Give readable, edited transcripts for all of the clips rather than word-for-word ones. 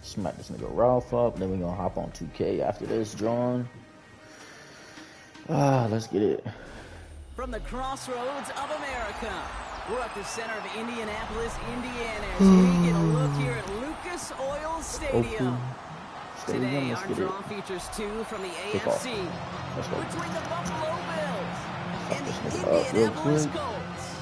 Smack this nigga Ralph up. Then we're gonna hop on 2K after this, John. Let's get it. From the crossroads of America, we're at the center of Indianapolis, Indiana, as we get a look here at Lucas Oil Stadium. Today, our draw features two from the AFC between the Buffalo Bills and the Indianapolis Colts.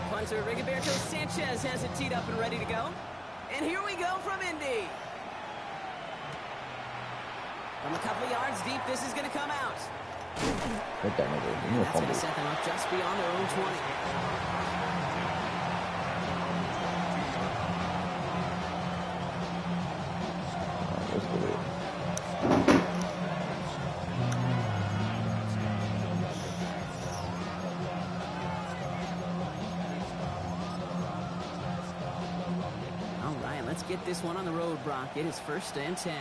Punter Rigoberto Sanchez has it teed up and ready to go. And here we go from Indy. From a couple of yards deep, this is going to come out. Hit that nigga. That's going to set them up just beyond their own 20. Let's get it. All right, let's get this one on the road, Brock. It is 1st and 10.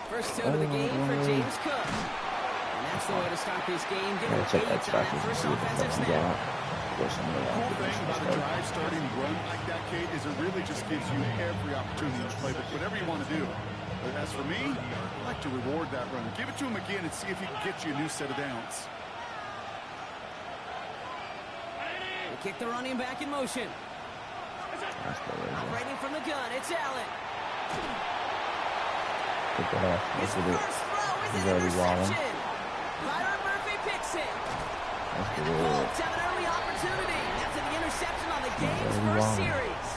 First toe to the game for James Cook. And that's the way to start this game. Get a gauge on that first offensive snap. The whole thing about a drive starting run like that, Kate, is it really just gives you every opportunity to play whatever you want to do. But as for me, I like to reward that run. Give it to him again and see if he can get you a new set of downs. They kick the running back in motion. Operating from the gun, it's Allen. Pick that off. His first throw is an interception. Byron Murphy picks it. And the Colts have an early opportunity after the interception on the game's first series.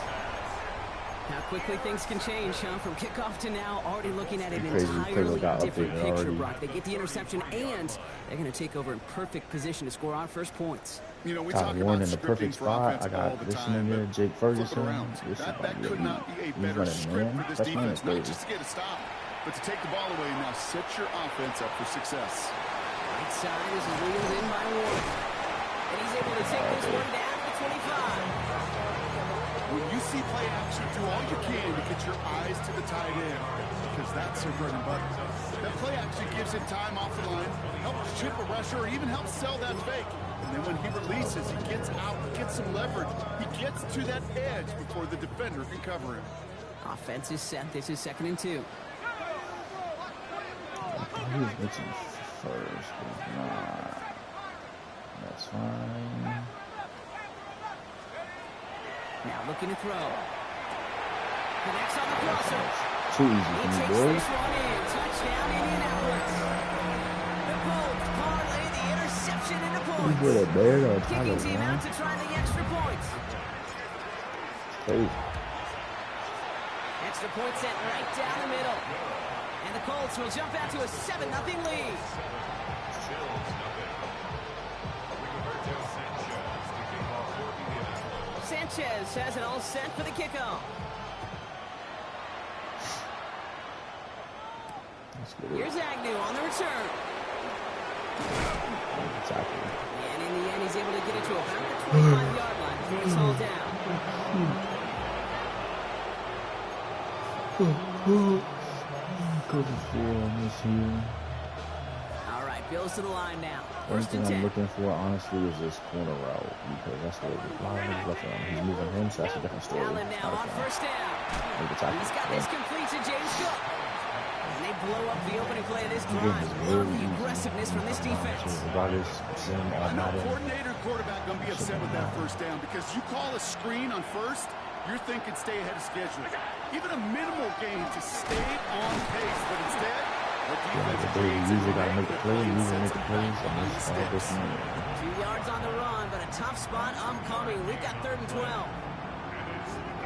How quickly things can change, huh? From kickoff to now, already looking at an entirely different picture, Brock. They get the interception, and they're going to take over in perfect position to score our first points. You know, we got talk one about in the perfect spot. I got this nigga, Jake Ferguson. That could not be a better script for this defense, not just to get a stop, but to take the ball away and now set your offense up for success. Right side is wheeled in by Ward. And he's able to take this one down to 25. When you see play action, do all you can to get your eyes to the tight end, because that's their bread and butter. That play action gives him time off the line, helps chip a rusher, or even helps sell that fake. And then when he releases, he gets out, gets some leverage. He gets to that edge before the defender can cover him. Offense is set. This is 2nd and 2. He was mixing first, but not. That's fine. Now looking to throw. Connects on the crosser. Too easy for He me, takes boys. this one in. Touchdown, Indianapolis. The Colts parlay the interception into points. With a bear or a Kicking tiger, team man. out to try the extra points. Crazy. Extra point set right down the middle. And the Colts will jump out to a 7-0 lead. Sanchez has it all set for the kickoff. Here's Agnew on the return. And in the end, he's able to get it to about the 25-yard line before it's all down. All right, Bills to the line now. First thing I'm looking for, honestly, is this corner route, because that's what a lot of niggas left on. He's moving him, so that's a different story. Allen now on first down. He's got this complete to James Cook. And they blow up the opening play of this drive. Love the aggressiveness from this defense. No coordinator quarterback going to be upset with that first down, because you call a screen on first, you're thinking stay ahead of schedule. Even a minimal gain to stay on pace, but instead, you usually got to make the play. You usually make the plays. 2 yards on the run, but a tough spot upcoming. We've got 3rd and 12.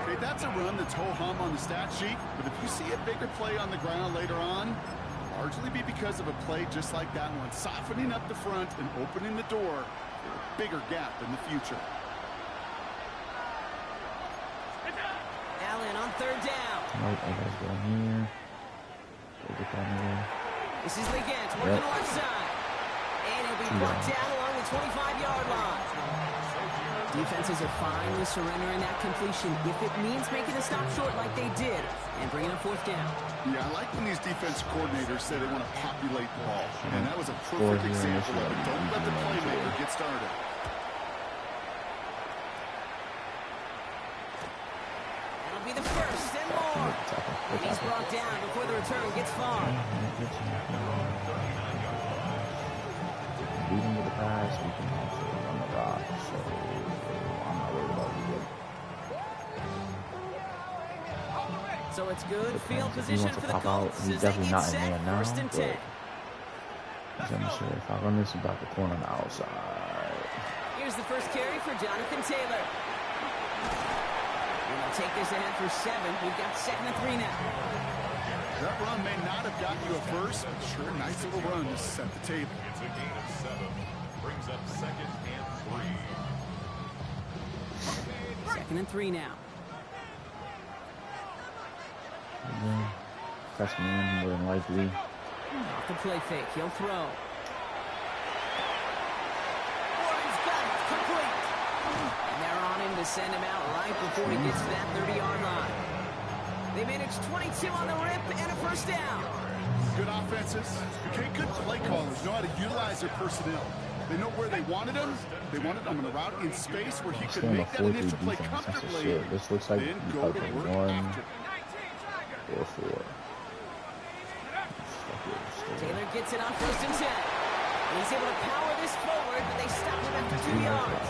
Okay, that's a run that's ho-hum on the stat sheet, but if you see a bigger play on the ground later on, largely be because of a play just like that one, softening up the front and opening the door for a bigger gap in the future. Allen on 3rd down. Here. This is Legent working the left side. And he'll be brought down along the 25-yard line. Defenses are finally surrendering that completion if it means making a stop short like they did and bringing a fourth down. Yeah, I like when these defensive coordinators say they want to populate the ball. And that was a perfect example of it. Don't let the playmaker get started. That'll be the first and more. And he's brought down before the return gets far. Leading with the pass, we can also run the rock, so I'm not worried about it. So it's good field position for the Colts. He's definitely not in there now, first and 10. But I'm sure if I run this about the corner on the outside. Here's the first carry for Jonathan Taylor. And they'll take this ahead for 7. We've got 2nd and 3 now. That run may not have gotten you a first, but sure, nice little run to set the table. It's a gain of 7. Brings up 2nd and 3. 2nd and 3 now. Again, freshman, more than likely. Off the play fake, he'll throw. Warren's got it, complete. And they're on him to send him out right before he gets to that 30-yard line. They managed 22 on the rip and a first down. Good offenses. Okay, good play callers know how to utilize their personnel. They know where they wanted him. They wanted him on a route in space where he could make that initial play comfortably. This looks like then you go cut to from work 1 after. or 4. Taylor gets it on 1st and 10. And he's able to power this forward, but they stop him after 2 yards.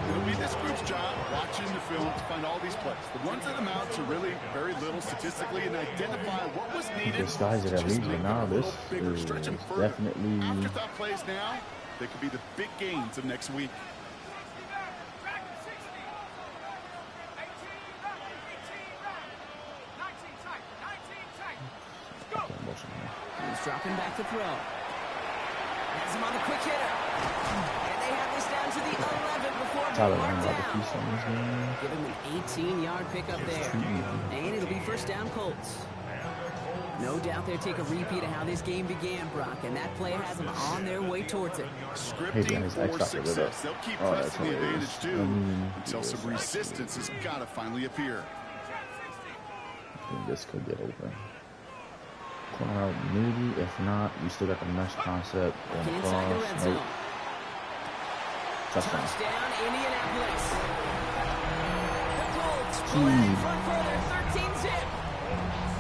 It'll be this group's job watching the film to find all these plays. The ones that amount to really very little statistically and identify what was needed. This guy's at least, but now this is definitely Afterthought plays now, they could be the big gains of next week. He's dropping back to throw. Has him on the quick hitter. And they have this down to the 11 before being marked down. Give him an 18-yard pickup there. And it'll be first down Colts. No doubt they'll take a repeat of how this game began, Brock, and that play has them on their way towards it. Scripting for success. They'll keep pressing the advantage, too, until some resistance has got to finally appear. I think this could get open. Corner out, maybe. If not, we still got the mesh concept. Going inside the red zone. Touchdown. Touchdown, Indianapolis. The Colts pulling from further, 13-zip.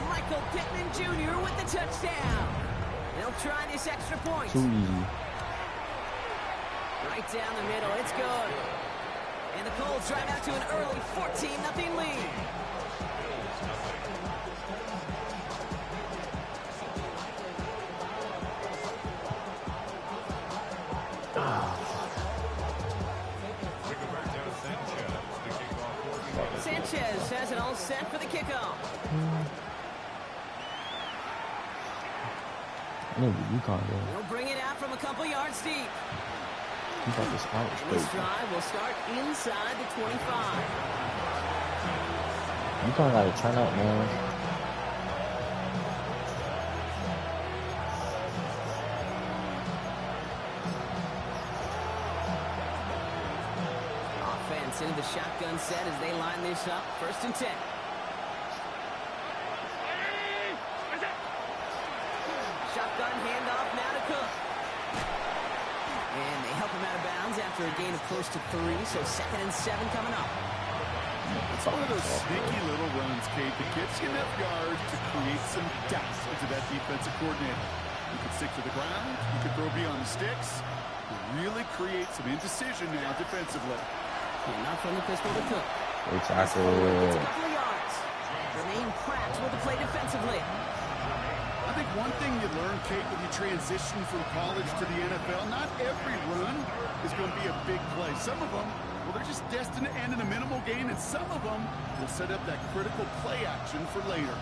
Michael Pittman Jr. with the touchdown. They'll try this extra point. Too easy. Right down the middle, it's good. And the Colts drive out to an early 14-0 lead. Sanchez has it all set for the kickoff. No, you can't go. He'll bring it out from a couple yards deep. You got this out. This drive will start inside the 25. You kind of got to turn up, man. Offense into the shotgun set as they line this up. 1st and 10. Shotgun handoff now to Cook. And they help him out of bounds after a gain of close to 3, so 2nd and 7 coming up. It's one of those sneaky little runs, Kate, that gets you enough yards to create some doubt into that defensive coordinator. You can stick to the ground, you can throw beyond the sticks, you really create some indecision now defensively. And not from the pistol to Cook. Great tackle. It's a couple of yards. Remain cracked with the play defensively. I think one thing you learn, Kate, when you transition from college to the NFL, not every run is going to be a big play. Some of them, well, they're just destined to end in a minimal gain, and some of them will set up that critical play action for later.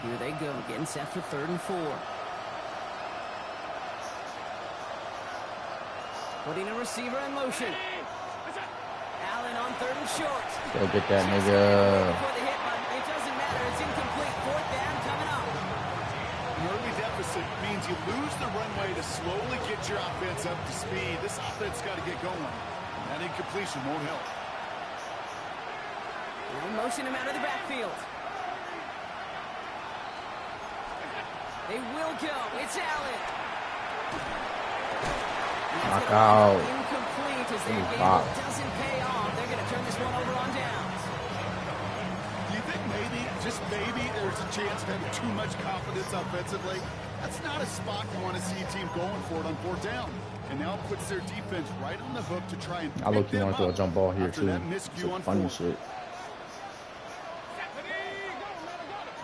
Here they go, getting set for 3rd and 4. Putting a receiver in motion. Allen on 3rd and short. Go get that nigga. Before the hit button, it doesn't matter. It's incomplete. 4th down coming up. An early deficit means you lose the runway to slowly get your offense up to speed. This offense got to get going. That incompletion won't help. They'll motion him out of the backfield. They will go. It's Allen. Knock out. Incomplete as their gamble doesn't pay off. They're going to turn this one over on downs. Do you think maybe, just maybe, there's a chance of having too much confidence offensively? That's not a spot you want to see a team going for it on 4th down. And now it puts their defense right on the hook to try and I look, you want to throw a jump ball here too. Some funny shit.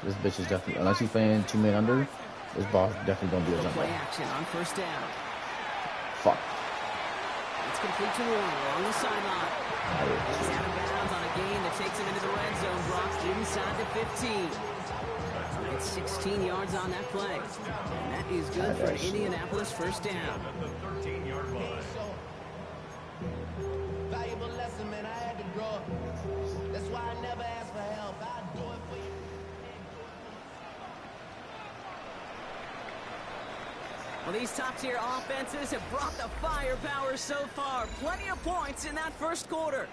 This bitch is definitely, unless he's playing 2 men under, this ball is definitely gonna be a jump ball. Play action on 1st down. Fuck. It's complete to Warner along the sideline. He's out of bounds on a gain that takes him into the red zone. Brock inside the 15. It's 16 yards on that play. And that is good for an Indianapolis 1st down. The 13-yard line. Valuable lesson, man. I had to grow up. That's why I never ask for help. I do it for you. Well, these top-tier offenses have brought the firepower so far. Plenty of points in that 1st quarter.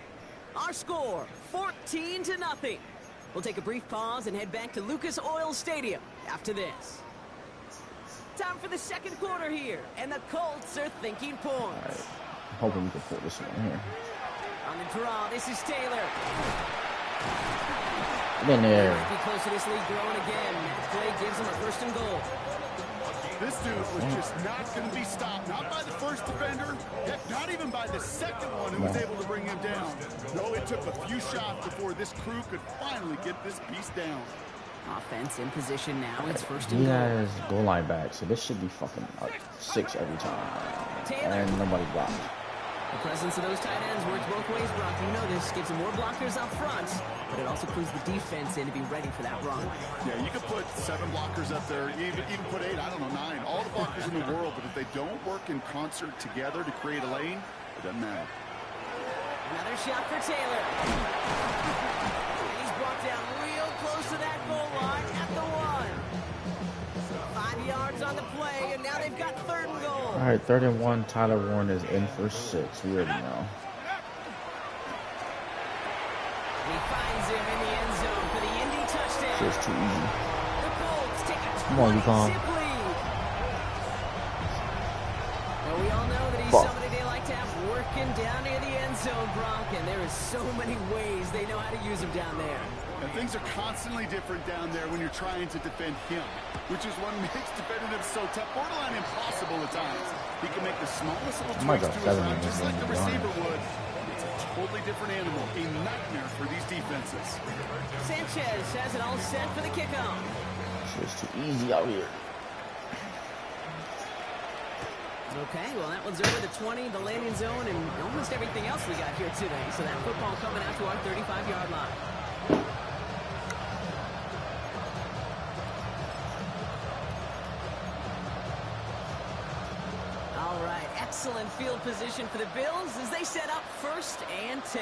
Our score, 14-0. We'll take a brief pause and head back to Lucas Oil Stadium after this. Time for the 2nd quarter here, and the Colts are thinking points. All right. I'm hoping we can pull this one here. On the draw, this is Taylor. Been there. Might be close to this lead growing again. That play gives him a 1st and goal. This dude was just not going to be stopped. Not by the 1st defender. Heck, not even by the 2nd one who was able to bring him down. No, it took a few shots before this crew could finally get this beast down. Offense in position now. It's 1st and He goal. has goal line back, so this should be fucking 6 every time. And nobody blocked. The presence of those tight ends works both ways, Brock. You know this. Gives them more blockers up front, but it also clues the defense in to be ready for that run. Yeah, you could put 7 blockers up there, even put 8, I don't know, 9. All the blockers in the world, but if they don't work in concert together to create a lane, it doesn't matter. Another shot for Taylor. And he's brought down real close to that goal line at the 1. 5 yards on the play, and now they've got 3rd and goal. All right, 3rd and 1. Tyler Warren is in for 6. We already know. He finds him in the end zone for the Indy touchdown. Just too easy. The Colts take a Come on, Yukon. 20-zip lead. Well, we all know that he's Fuck. somebody they like to have working down near the end zone, Brock, and there is so many ways they know how to use him down there. And things are constantly different down there when you're trying to defend him, which is what makes defending him so tough, borderline impossible at times. He can make the smallest little tweaks to his route just like the receiver would. It's a totally different animal, a nightmare for these defenses. Sanchez has it all set for the kickoff. It's too easy out here. Okay, well, that one's over the 20, the landing zone, and almost everything else we got here today. So that football coming out to our 35-yard line. All right, excellent field position for the Bills as they set up 1st and 10.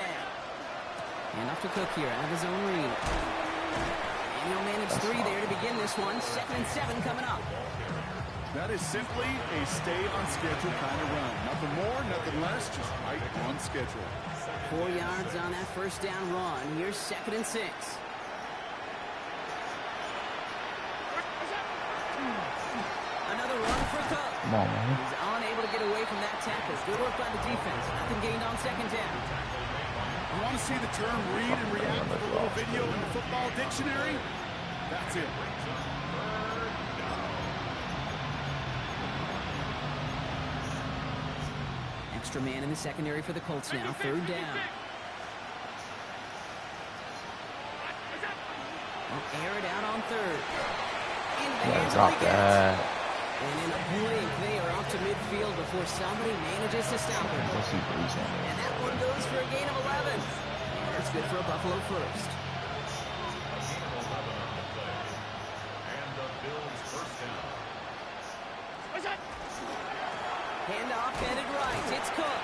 And off to Cook here out of his own read. And he'll manage 3 there to begin this one. 2nd and 7 coming up. That is simply a stay-on-schedule kind of run. Nothing more, nothing less, just right on schedule. 4 yards on that 1st down run. Here's 2nd and 6. Another run for Cook. Come on, man. He's unable to get away from that tackle. Good work by the defense. Nothing gained on 2nd down. You want to see the term read and react with a little video in the football dictionary? That's it. Extra man in the secondary for the Colts now. 3rd down. They'll air it out on 3rd. Yeah, drop that. And in a blink, they are off to midfield before somebody manages to stop him. Let's see what he's on. And that one goes for a gain of 11. And that's good for a Buffalo 1st. And the Bills' 1st down. Handoff headed right. It's Cook.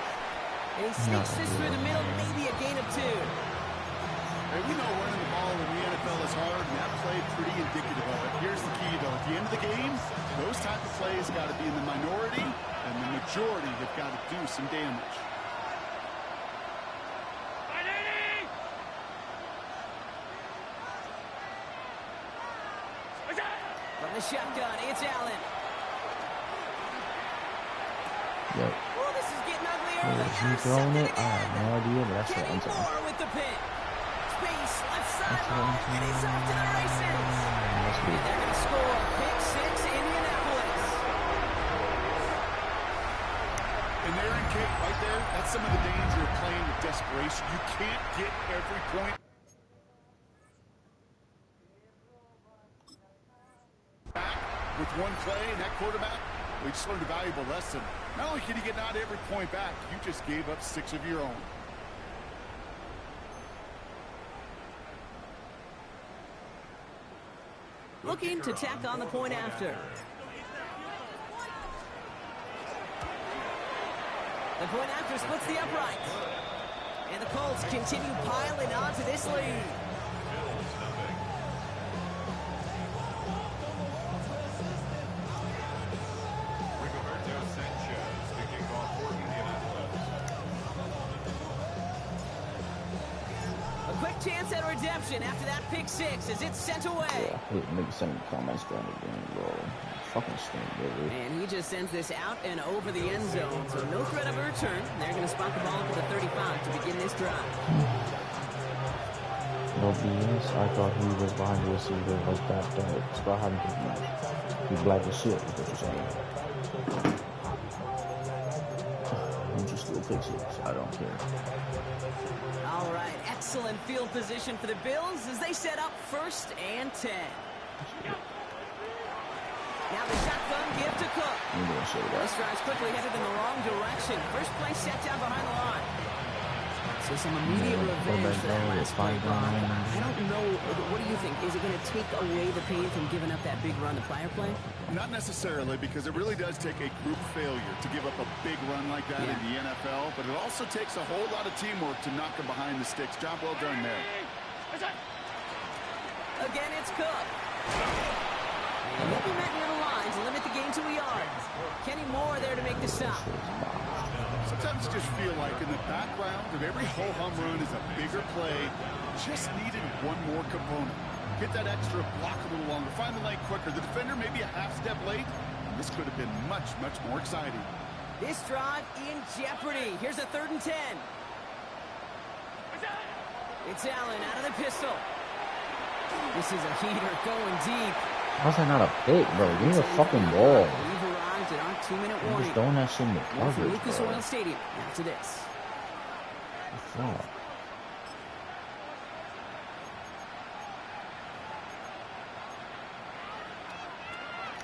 And he sneaks this through the middle, maybe a gain of 2. Hey, we know running the ball in the NFL is hard, and that play pretty indicative of it. Here's the key, though. At the end of the game, those type of plays got to be in the minority, and the majority have got to do some damage. shotgun. It's Allen. Yep. Oh, this is getting ugly early. Is he throwing it? I have no idea, but that's what Kenny I'm saying. Moore with the pick. Space, left sideline, and he's off to the races. And they're going to score. Pick 6, Indianapolis. And there in Kate, right there, that's some of the danger of playing with desperation. You can't get every point. Back with one play, and that quarterback, we just learned a valuable lesson. Not only can you get not every point back, you just gave up 6 of your own. Looking to tack on the point after. The point after splits the uprights. And the Colts continue piling on to this lead. A quick chance at redemption after that pick 6 as it's sent away. Yeah, I hate maybe sending comments during the game, bro. Fucking stink, baby. And he just sends this out and over the end zone. So no threat of a return. They're going to spot the ball to the 35 to begin this drive. No BS. I thought he was behind the receiver like that. It's behind him. He black as shit, is what you're saying. I'm just still pick 6. I don't care. All right, excellent field position for the Bills as they set up 1st and 10. Now the shotgun give to Cook. This drive's quickly headed in the wrong direction. First play set down behind the line. So some immediate revenge for that last play. I don't know. What do you think? Is it going to take away the pain from giving up that big run the prior play? Not necessarily, because it really does take a group failure to give up a big run like that in the NFL, but it also takes a whole lot of teamwork to knock him behind the sticks. Job well done there. Again, it's Cook. And he'll be met near the line to limit the gain to a yard. Kenny Moore there to make the stop. Sometimes you just feel like in the background of every ho-hum run is a bigger play. Just needed one more component. Get that extra block a little longer. Find the lane quicker. The defender maybe a half step late. And this could have been much, much more exciting. This drive in jeopardy. Here's a 3rd and 10. It's Allen out of the pistol. This is a heater going deep. How's that not a pick, bro? Give me the fucking ball. We've arrived at our 2-minute I'm warning. just throwing that shit in the More from coverage, Lucas bro. Oil Stadium after this. Fuck.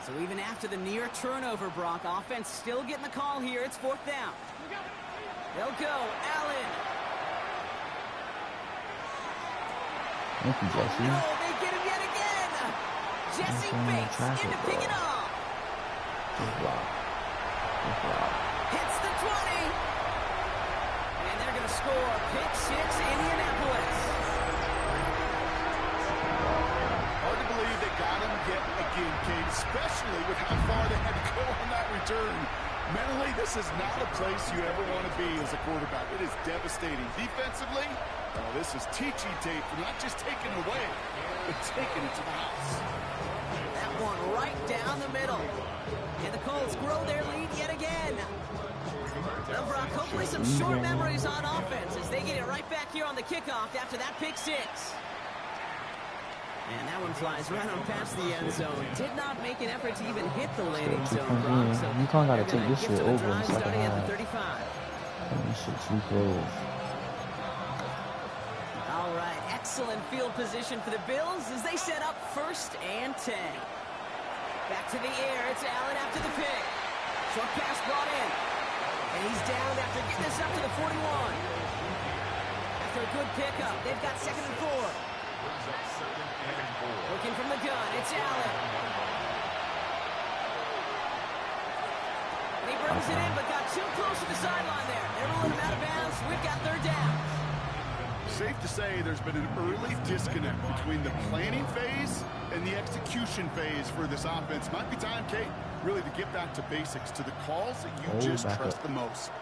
So even after the near turnover, Brock, offense still getting the call here. It's 4th down. They'll go. Allen. Thank you, Jesse. Oh, they get him yet again. Jesse Bates in to pick it off. Good block. Good block. Hits the 20. And they're going to score. Pick 6, Indianapolis. Hard to believe they got him yet again, Kate, especially with how far they had to go on that return. Mentally, this is not a place you ever want to be as a quarterback. It is devastating. Defensively, this is teaching tape for not just taking it away, but taking it to the house. That one right down the middle. And the Colts grow their lead yet again. Well, Brock, hopefully some short memories on offense as they get it right back here on the kickoff after that pick 6. And that one flies right on past the end zone. Did not make an effort to even hit the landing zone, Brock. So you can't gotta take this shit over in in the second starting at half. the 35. This shit's too close. All right, excellent field position for the Bills as they set up 1st and 10. Back to the air, it's Allen after the pick. Short pass brought in. And he's down after getting this up to the 41. After a good pickup, they've got 2nd and 4. Looking from the gun, it's Allen. And he brings it in, but got too close to the sideline there. They're ruling him out of bounds. We've got 3rd down. Safe to say there's been an early disconnect between the planning phase and the execution phase for this offense. Might be time, Kate, really to get back to basics, to the calls that you just trust the most.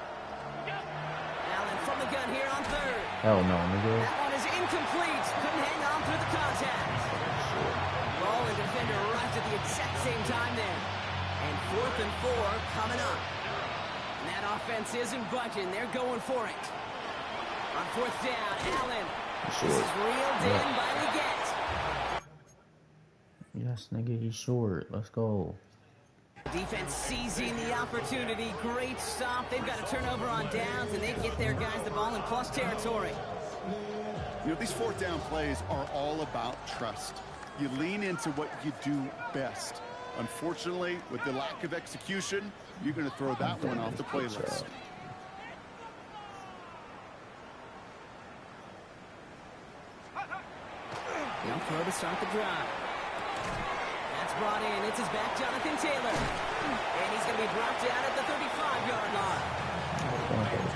Allen from the gun here on 3rd. Hell no, nigga. That one is incomplete. Couldn't hang on through the contact. Shit. Ball and defender right at the exact same time there. And 4th and 4 coming up. And that offense isn't budging. They're going for it. On 4th down, Allen. This is reeled in by Leggett. Yes, nigga, he's short. Let's go. Defense seizing the opportunity. Great stop. They've got a turnover on downs, and they get their guys the ball in plus territory. You know, these 4th down plays are all about trust. You lean into what you do best. Unfortunately, with the lack of execution, you're going to throw that one off the playlist. They'll throw to start the drive. That's brought in. It's his back, Jonathan Taylor. And he's going to be brought down at the 35-yard line.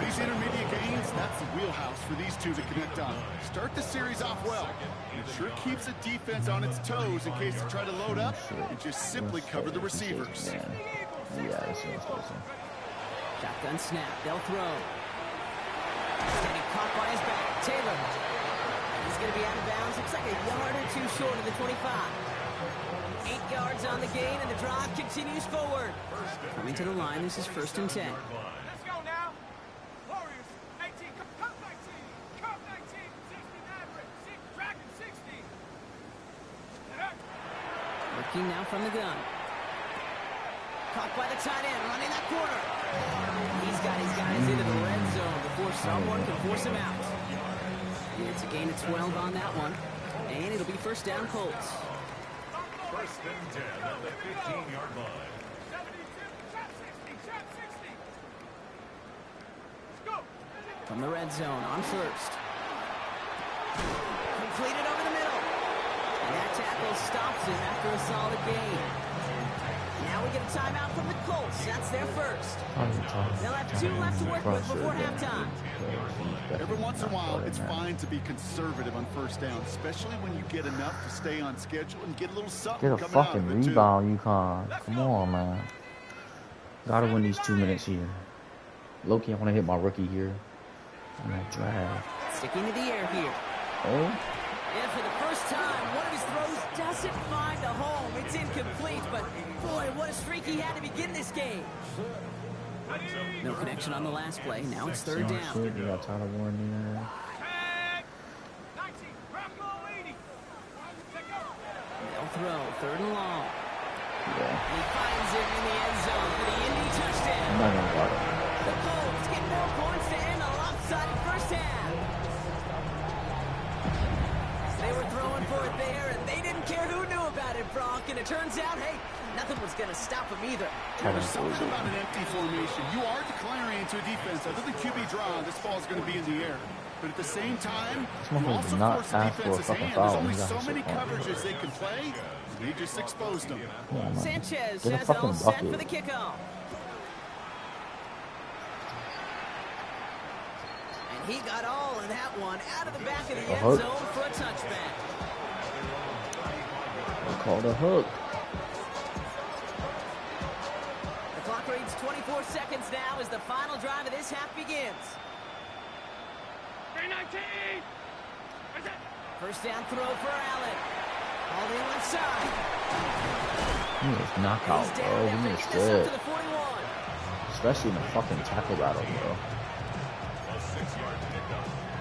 These intermediate gains, that's the wheelhouse for these two to connect on. Start the series off well. It sure keeps the defense on its toes in case they try to load up and just simply cover the receivers. Yeah, this is awesome. Shotgun snap. They'll throw. Getting caught by his back. Taylor. He's going to be out of bounds. Looks like a yard or two short of the 25. 8 yards on the gain, and the drive continues forward. Coming to the line, this is 1st and 10. Let's go now. Warriors, 18, come 19, come 19, 60, average, Dragon 60. Working now from the gun. Caught by the tight end, running that corner. He's got his guys into the red zone before someone can force him out. It's a gain of 12 on that one, and it'll be 1st down Colts. 1st and 10 at the 15-yard line. 72, shot 60, shot 60. Let's go. From the red zone on 1st. Completed over the middle. And that tackle stops him after a solid gain. Now we get a timeout from the Colts. That's their 1st. They'll have 2 left to work with before halftime. Every once in a while, it's fine to be conservative on 1st down, especially when you get enough to stay on schedule and get a little something Get a coming out fucking of it, too. rebound, UConn. Come on, man. Gotta win these 2 minutes here. Loki, I want to hit my rookie here. On that drive. Sticking to the air here. Oh. And for the first time, one of his throws doesn't find a home. It's incomplete, but boy, what a streak he had to begin this game. No connection on the last play. Now it's 3rd down. Shit, you got Tyler Warren there. 19, Rocco 80. They'll throw. 3rd and long. Yeah. And he finds it in the end zone for the Indy touchdown. I'm not gonna guard it. The Colts get more points to end a lopsided 1st half. They were throwing for it there, and they didn't care who knew about it, Brock. And it turns out, hey, nothing was going to stop them either. There's something about an empty formation. You are declaring into a defense. Other than QB draw, this ball is going to be in the air. But at the same time, you also force the defense's hand. There's only so many coverages they can play. They just exposed them. Yeah, Sanchez get a has it all fucking set for bucket. the kickoff. And he got all of that one out of the back of the end zone for a touchback. Called a hook. The clock reads 24 seconds now as the final drive of this half begins. 19. 1st down throw for Allen. All the left side. He was knockout, He's bro. down He after was getting this up good. to the 41. Especially in the fucking tackle battle, bro.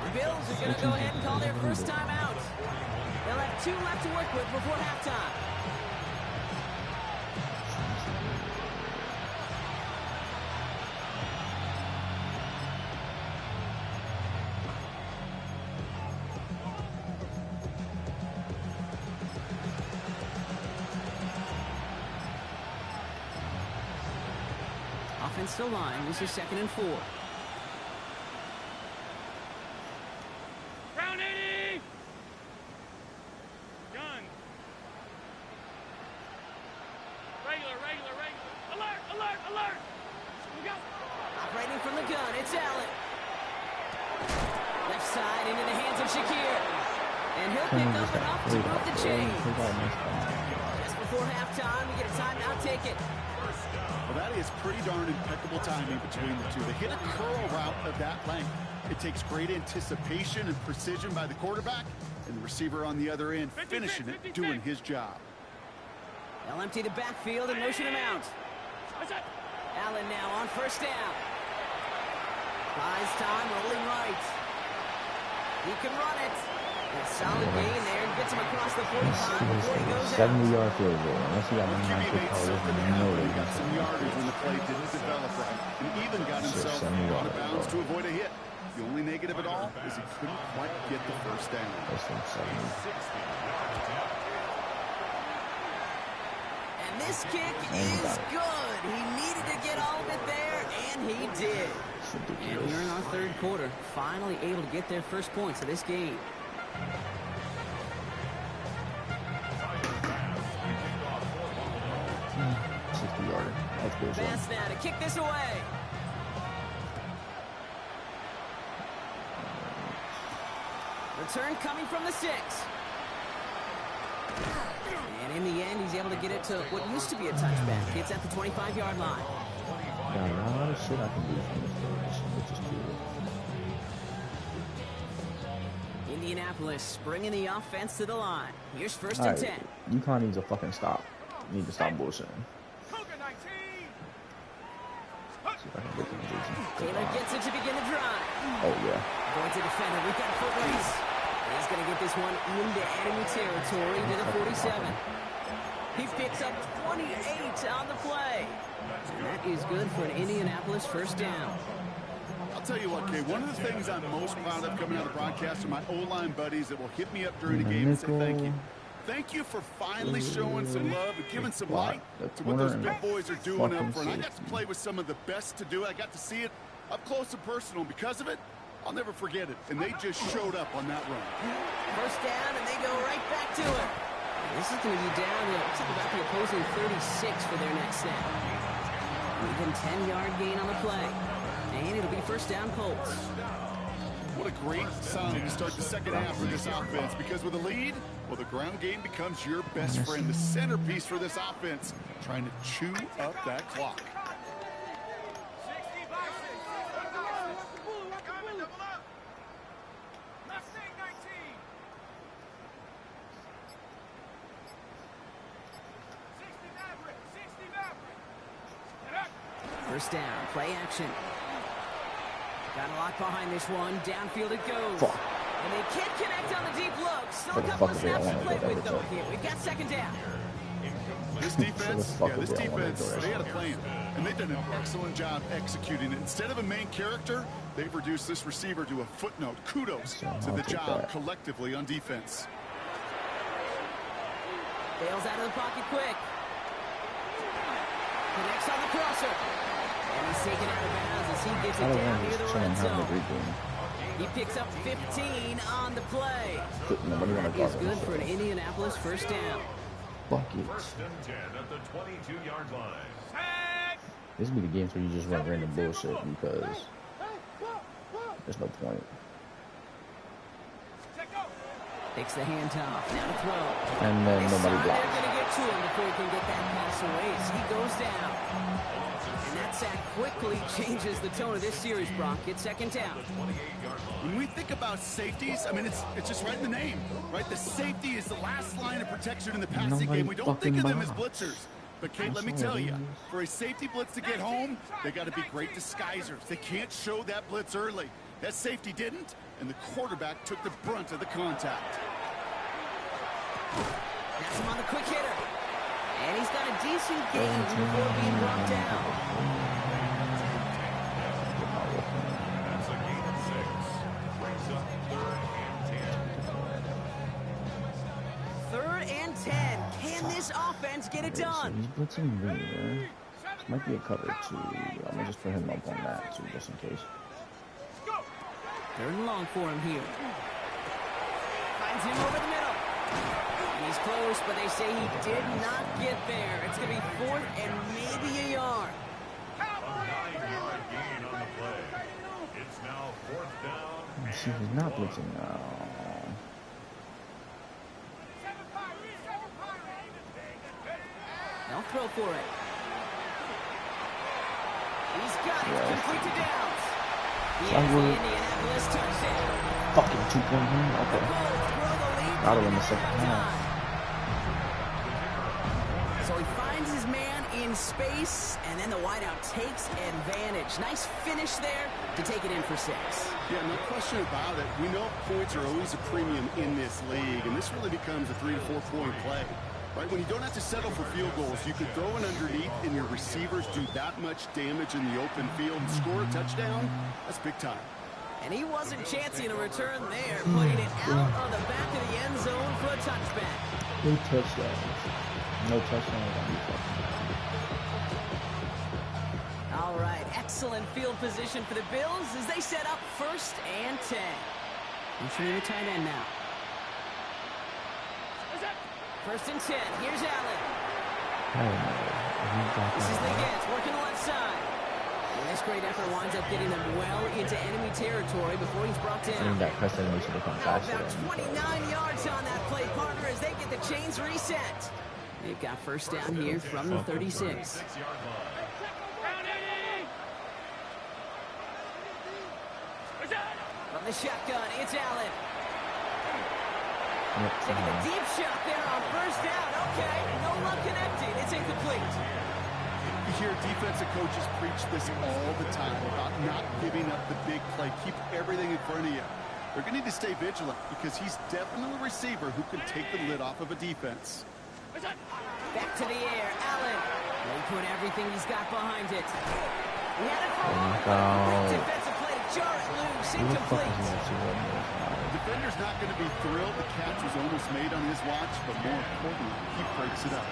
The Bills are going to go ahead and call their 1st time out. They'll have 2 left to work with before halftime. Offense still line. This is 2nd and 4. Round 80. Gun. Regular. Alert. We go. Operating from the gun, it's Allen. Left side into the hands of Shakir. And he'll pick up enough to move the chain. Just before halftime, we get a timeout taken. Well, that is pretty darn impeccable timing between the two. They hit a curl route of that length. It takes great anticipation and precision by the quarterback, and the receiver on the other end finishing it, doing his job. They'll empty the backfield and motion him out. Allen now on first down. Buys time, rolling right. He can run it. A solid gain there and gets him across the 45 before he goes out. 70-yard field goal. Unless he got one of my good powers, then you know He that got he's some yardage when the play didn't develop right, and even got himself out of bounds to avoid a hit. The only negative at all is he couldn't quite get the first down. That's from 70. And this kick is good. He needed to get all of it there, and he did. And we're in our third quarter, finally able to get their first points of this game. 60-yarder. That's good. Pass now to kick this away. Return coming from the 6. And in the end, he's able to get it to what used to be a touchback. It's at the 25-yard line. Got a lot of shit I can do from this position, which is cool. Indianapolis bringing the offense to the line. Here's first and 10. UConn needs a fucking stop. You need to stop bullshitting. Taylor gets it to begin the drive. Oh, yeah. Going to defender. We've got a foot race. He's going to get this one into enemy territory to the 47. He picks up 28 on the play. And that is good for an Indianapolis first down. I'll tell you what, Kay, one of the things I'm most proud of coming out of the broadcast are my O-line buddies that will hit me up during the game and say thank you. Thank you for finally showing some love and giving some light to what those big boys are doing up front. I got to play with some of the best to do it. I got to see it up close and personal. And because of it, I'll never forget it. And they just showed up on that run. First down, and they go right back to it. This is going to be down to about the opposing 36 for their next snap. Even 10-yard gain on the play. And it'll be first down Colts. What a great sign to start the second half for this offense, because with a lead, well, the ground game becomes your best friend, the centerpiece for this offense, trying to chew up that clock. First down, play action. Got a lock behind this one. Downfield it goes. Fuck. And they can't connect on the deep look. Still a couple of snaps to play with, though. Here, we've got second down. This defense, they had a plan. And they've done an excellent job executing it. Instead of a main character, they've reduced this receiver to a footnote. Kudos to the job collectively on defense. Bails out of the pocket quick. Connects on the crosser. And he's taken out of bounds as he gets it down near the red zone. He picks up 15 on the play. That is good for an Indianapolis first down. Bucket. First and 10 at the 22-yard line. This would be the games where you just run random bullshit because there's no point. Takes the handoff. Now to throw. And then nobody blocks. They're going to get to him before he can get that pass away as he goes down. And that sack quickly changes the tone of this series, Brock. It's second down. When we think about safeties, I mean, it's just right in the name, right? The safety is the last line of protection in the passing game. We don't think of them as blitzers. But, Kate, let me tell you, for a safety blitz to get home, they got to be great disguisers. They can't show that blitz early. That safety didn't, and the quarterback took the brunt of the contact. That's him on the quick hitter. And he's got a decent gain before being brought down. That's a gain of 6. Brings up third and 10. Third and 10. Can this offense get it done? He's blitzing me, man. Might be a cover too. I'm gonna just put him up on that too, just in case. Third and long for him here. Finds him over the middle. He's close, but they say he did not get there. It's going to be fourth and maybe a yard. A 9-yard gain on the play. It's now fourth down. See, he's not blitzing now. They'll throw for it. He's got it. Complete to Downs. He has the Indianapolis touchdown. Fucking 2-point game? Okay. Got it in the second half. So he finds his man in space, and then the wideout takes advantage. Nice finish there to take it in for 6. Yeah, no question about it. We know points are always a premium in this league, and this really becomes a 3 to 4 point play. Right, when you don't have to settle for field goals, you could throw it underneath and your receivers do that much damage in the open field and score a touchdown. That's big time. And he wasn't chancing a return there, putting it out on the back of the end zone for a touchback. No touchdowns. No touchdowns on you. All right, excellent field position for the Bills as they set up 1st and 10. Motioning the tight end now. 1st and 10. Here's Allen. This is the Gets working the left side. And this great effort winds up getting them well into enemy territory before he's brought down. That press animation to come faster. About 29 yards on that play, partner, as they get the chains reset. They've got 1st down here from the 36. From the shotgun, it's Allen. Taking a deep shot there on 1st down. Okay, no luck connecting. It's incomplete. You hear defensive coaches preach this all the time about not giving up the big play. Keep everything in front of you. They're going to need to stay vigilant because he's definitely a receiver who can take the lid off of a defense. Back to the air, Allen. They put everything he's got behind it. He had it for a great defensive play to jar it loose, incomplete. The defender's not going to be thrilled the catch was almost made on his watch, but more importantly, he breaks it up.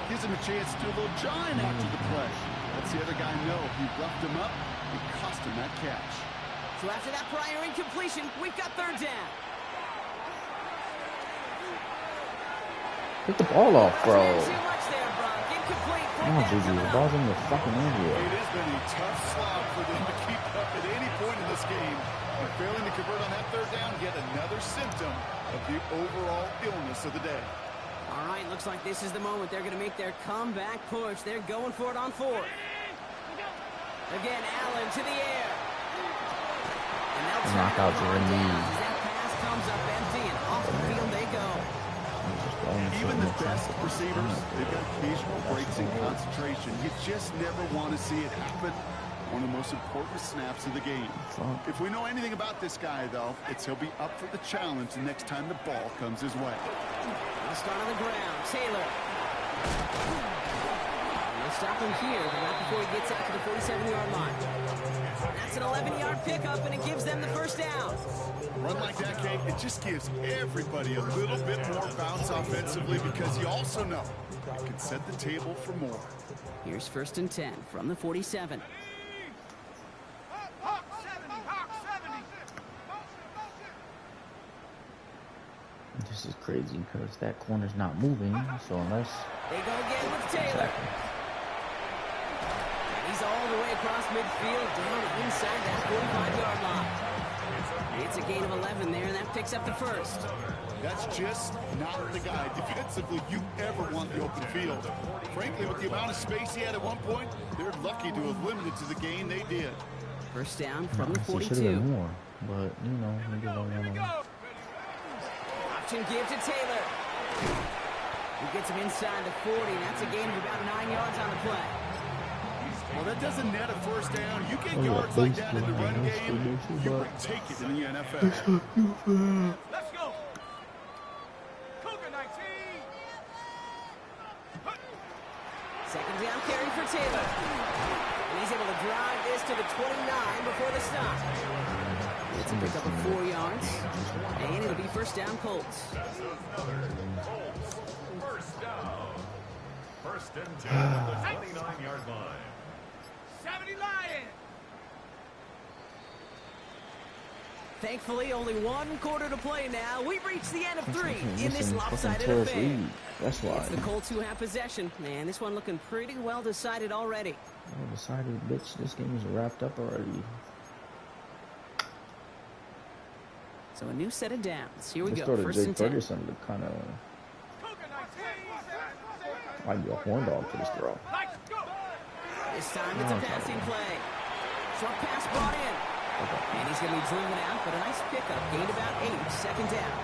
Gives him a chance to do a little jawing after the play. Lets the other guy know he roughed him up and cost him that catch. So after that prior incompletion, we've got 3rd down. Pick the ball off, bro. Too much there, Brock. Incomplete. Come on, Juju. The ball's in your fucking hand here. It has been a tough slog for them to keep up at any point in this game. And failing to convert on that 3rd down, yet another symptom of the overall illness of the day. All right, looks like this is the moment they're going to make their comeback push. They're going for it on 4th. Again, Allen to the air. And they'll knock out your knees. That pass comes up empty, and off the field they go. Even the best receivers, they've got occasional breaks in concentration. You just never want to see it happen. One of the most important snaps of the game. If we know anything about this guy, though, it's he'll be up for the challenge the next time the ball comes his way. They'll start on the ground. Taylor. They'll stop him here, but not before he gets out to the 47-yard line. That's an 11-yard pickup, and it gives them the 1st down. Run like that, Kate, it just gives everybody a little bit more bounce offensively because you also know it can set the table for more. Here's 1st and 10 from the 47. This is crazy because that corner's not moving, so unless... They go again with Taylor. And he's all the way across midfield, down inside that 45-yard line. It's a gain of 11 there, and that picks up the 1st. That's just not the guy defensively you ever want the open field. Frankly, with the amount of space he had at one point, they're lucky to have limited to the gain they did. 1st down from the 42. Should have been more, but, you know, maybe one. Option give to Taylor. He gets him inside the 40. That's a gain of about 9 yards on the play. Well, that doesn't net a 1st down. You get yards like that in the run game, you will take it in the NFL. Let's go. Cougar 19. 2nd down carry for Taylor. And he's able to drive this to the 29 before the stop. It's a pickup of 4 yards. And it'll be 1st down Colts. 1st down. 1st and 10 at the 29-yard line. 70 Lions. Thankfully, only 1 quarter to play now. We've reached the end of 3 in this lopsided affair. That's why. It's the Colts who have possession. Man, this one looking pretty well decided already. Well decided, bitch. This game is wrapped up already. So a new set of downs. Here we go. Throw to 1st Jake and 10. Ferguson to kind of Cougar 19. might be a horn dog for this throw. Let's go. This time it's a passing play. Short pass brought in. And he's going to be driven out, but a nice pickup. Gained about 8. 2nd down.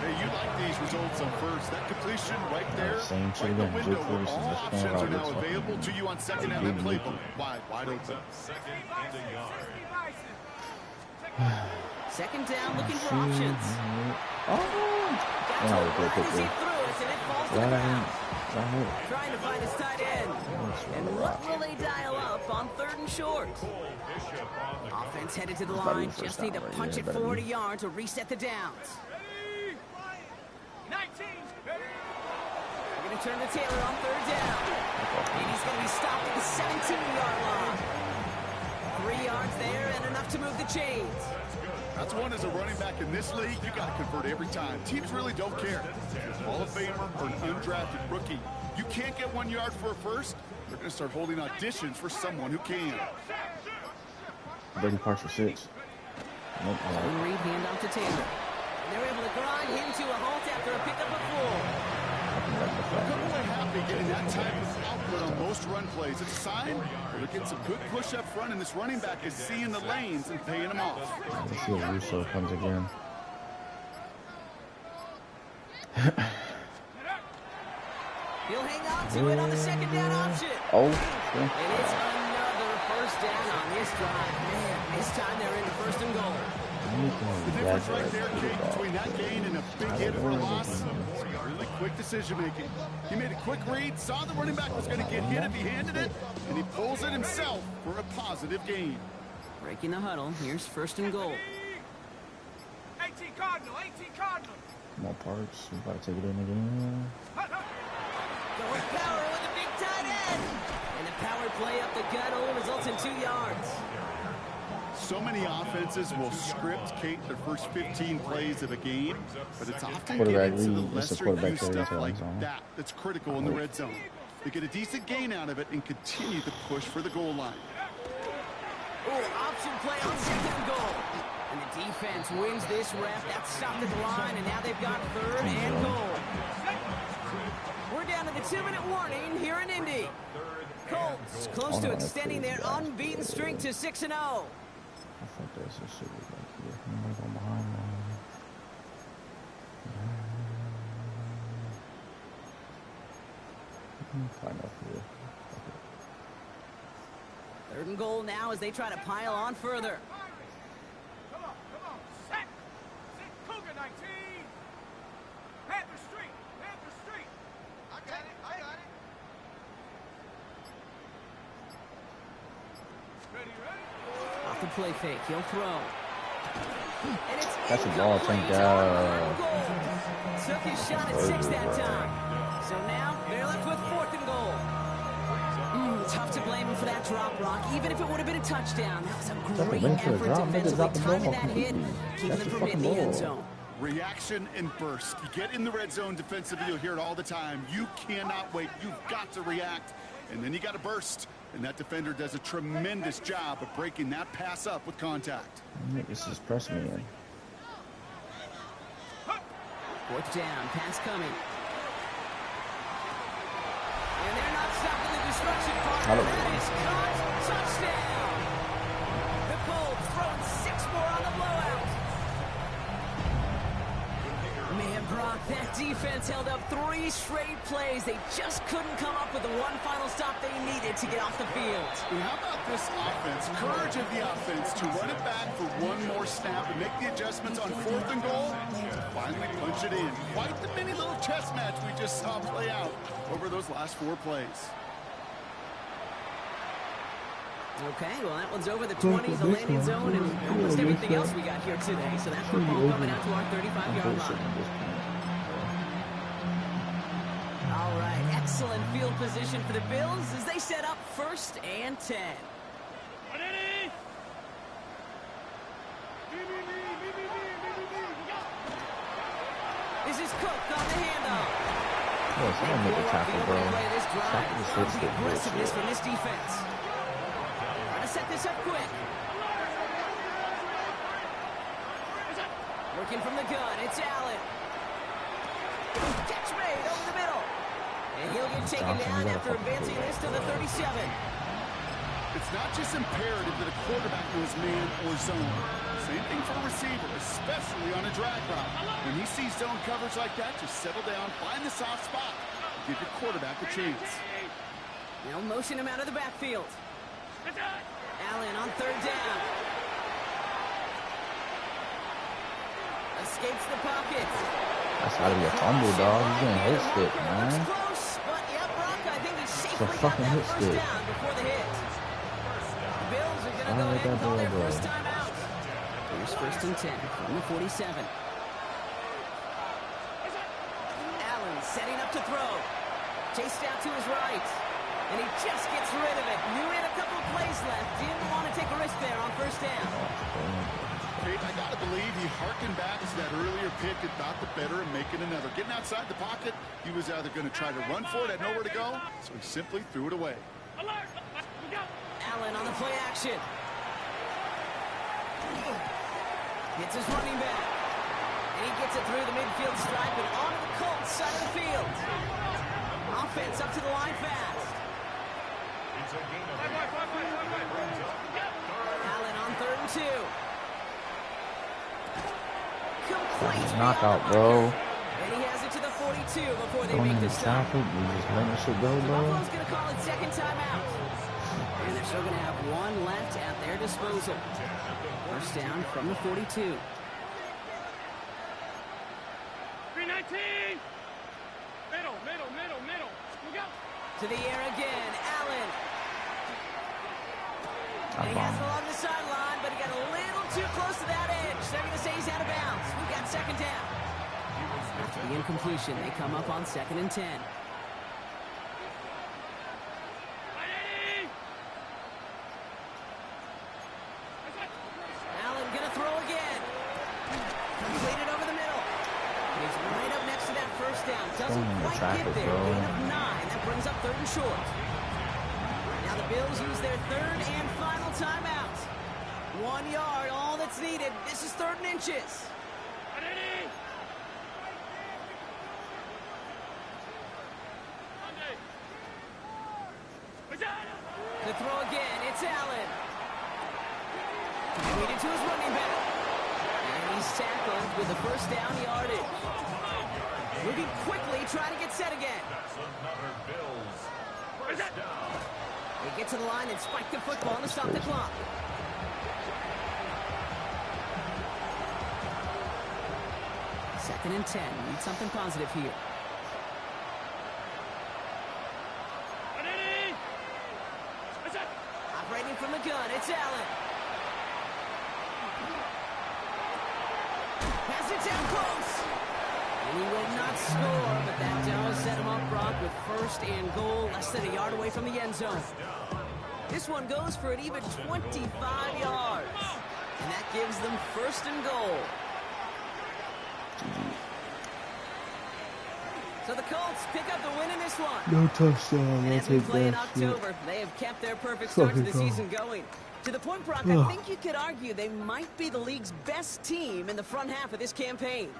Hey, you like these results on first. That completion right there, Same right shit in the again. window, Good where forces. all Let's options go are out. now Let's available to you on second down. That playbook wide open. Second and a yard. Second down, looking for options. Oh! Got Yeah, to we it good, right good, as he good. threw it, and it falls to the ground. Trying to find his tight end. And what will they dial up on 3rd and short? Offense headed to the line. Just need to punch it 40 yards to reset the downs. 19. They're going to turn to Taylor on 3rd down. And he's going to be stopped at the 17-yard line. 3 yards there and enough to move the chains. That's one as a running back in this league, you got to convert every time. Teams really don't care. Hall of Famer or an undrafted rookie. You can't get 1 yard for a first, they're going to start holding auditions for someone who can. Brady Parks for 6. Nope, Reed handoff to Taylor. They're able to grind him to a halt after a pickup of 4. Couple away happy getting that type of output on most run plays. It's a sign they're getting some good push up front, and this running back is seeing the lanes and paying them off. Let's see if Russo comes again. He'll hang on to it on the 2nd down option. Oh, And it's another first down on this drive. Man, this time they're into 1st and goal. The difference right there, Kate, between that gain and a big hit for a loss, really quick decision making. He made a quick read, saw the running back was going to get hit if he handed it, and he pulls it himself for a positive gain. Breaking the huddle. Here's 1st and goal. 18 Cardinal. 18 Cardinal. Come on, Parks. We got to take it in again. Going power with a big tight end. And the power play up the gut only results in 2 yards. So many offenses will script, Kate, their first 15 plays of a game, but it's often getting to the lesser used stuff like that that's critical in the red zone. They get a decent gain out of it and continue to push for the goal line. Oh, option play on 2nd and goal. And the defense wins this rep. That's stopped at the line, and now they've got 3rd and goal. We're down to the 2-minute warning here in Indy. Colts close to extending their unbeaten streak to 6-0. I thought there's some shit back here. I'm gonna go behind one. Find out here. 3rd and goal now as they try to pile on further. Come on. Set. Cougar 19. Panther Street. I got it. Ready? Off the play fake, he'll throw. And it's That's a ball, thank God. Took his shot at 6 that time. So now they're left with 4th and goal. Tough to blame him for that drop, Rock. Even if it would have been a touchdown, that was a great effort defensively, timing that hit, keeping them from hitting the end zone. Reaction and burst. You get in the red zone defensively, you'll hear it all the time. You cannot wait. You've got to react, and then you got to burst. And that defender does a tremendous job of breaking that pass up with contact. This is press me in. 4th down, pass coming. And they're not stopping the destruction part. That is caught. Touchdown. The Colts throwing 6 more on the blowout. Man, Brock, that defense held up 3 straight plays. They just couldn't come up with the one final stop they needed to get off the field. And how about this offense? Courage of the offense to run it back for one more snap and make the adjustments on 4th and goal to finally punch it in. Quite the mini little chess match we just saw play out over those last 4 plays. Okay, well, that one's over the 20s, the landing zone, and almost everything else we got here today. So that football coming out to our 35-yard line. All right, excellent field position for the Bills as they set up 1st and 10. This is Cook on the handoff. Yes, I'm gonna make a tackle, bro. Tackle the aggressiveness from this defense. Trying to set this up quick. Working from the gun, it's Allen. Catch made over the middle. And he'll get taken down after advancing this to the 37. It's not just imperative that a quarterback knows man or zone. Same thing for a receiver, especially on a drag route. When he sees zone coverage like that, just settle down, find the soft spot, give your quarterback a chance. They'll motion him out of the backfield. Allen on third down. Escapes the pocket. That's gotta be a fumble, dog. He's getting hit stick, man. Close, but yeah, Brock, I think he safely got fucking that hit first stick. down before the hit. The Bills are going to go ahead and call their first time out. Here's first and 10 from the 47. Allen setting up to throw. Chased out to his right. And he just gets rid of it. Knew he had a couple of plays left. Didn't want to take a risk there on first down. Kate, I got to believe he harkened back to that earlier pick and thought the better of making another. Getting outside the pocket, he was either going to try to run for it, had nowhere to go, so he simply threw it away. Allen on the play action. Hits his running back. And he gets it through the midfield stripe and onto the Colts side of the field. Offense up to the line fast. Allen on third and 2. Complete Knockout, bro. And he has it to the 42 before they Going make in the the stop. traffic, you just letting the shit go, bro. Buffalo's going to call it second timeout. And they're still going to have one left at their disposal. First down from the 42. 319. Middle. Look out. To the air again, Allen. And he has it along the sideline, but he got a little too close to that edge. They're going to say he's out of bounds. We've got second down. After the incompletion, they come up on second and 10. Allen going to throw again. Completed over the middle. He's right up next to that first down. Doesn't quite get there. Gain of 9. That brings up third and short. Now the Bills use their third and final timeout. 1 yard, all that's needed. This is third and inches. The throw again, it's Allen. Completed to his running back. And he's tackled with the first down yardage. Moving quickly, trying to get set again. That's another Bills first down. They get to the line and spike the football to stop the clock. Second and 10. Need something positive here. Operating from the gun, it's Allen. Has it down close. And he will not score, but that does set him up, Brock, with first and goal, less than a yard away from the end zone. This one goes for an even 25 yards. And that gives them first and goal. So the Colts pick up the win in this one. No touchdown. And as we play in October, they have kept their perfect start to the season going. To the point, Brock, I think you could argue they might be the league's best team in the front half of this campaign.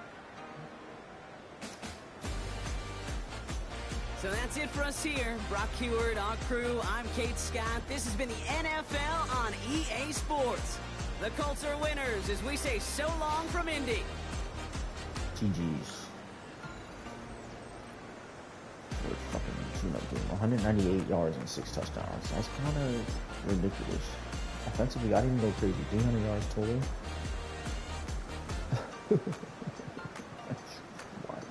So that's it for us here. Brock Heward, our crew, I'm Kate Scott. This has been the NFL on EA Sports. The Colts are winners as we say so long from Indy. GG's. 198 yards and 6 touchdowns. That's kind of ridiculous. Offensively, I didn't go crazy. 300 yards total.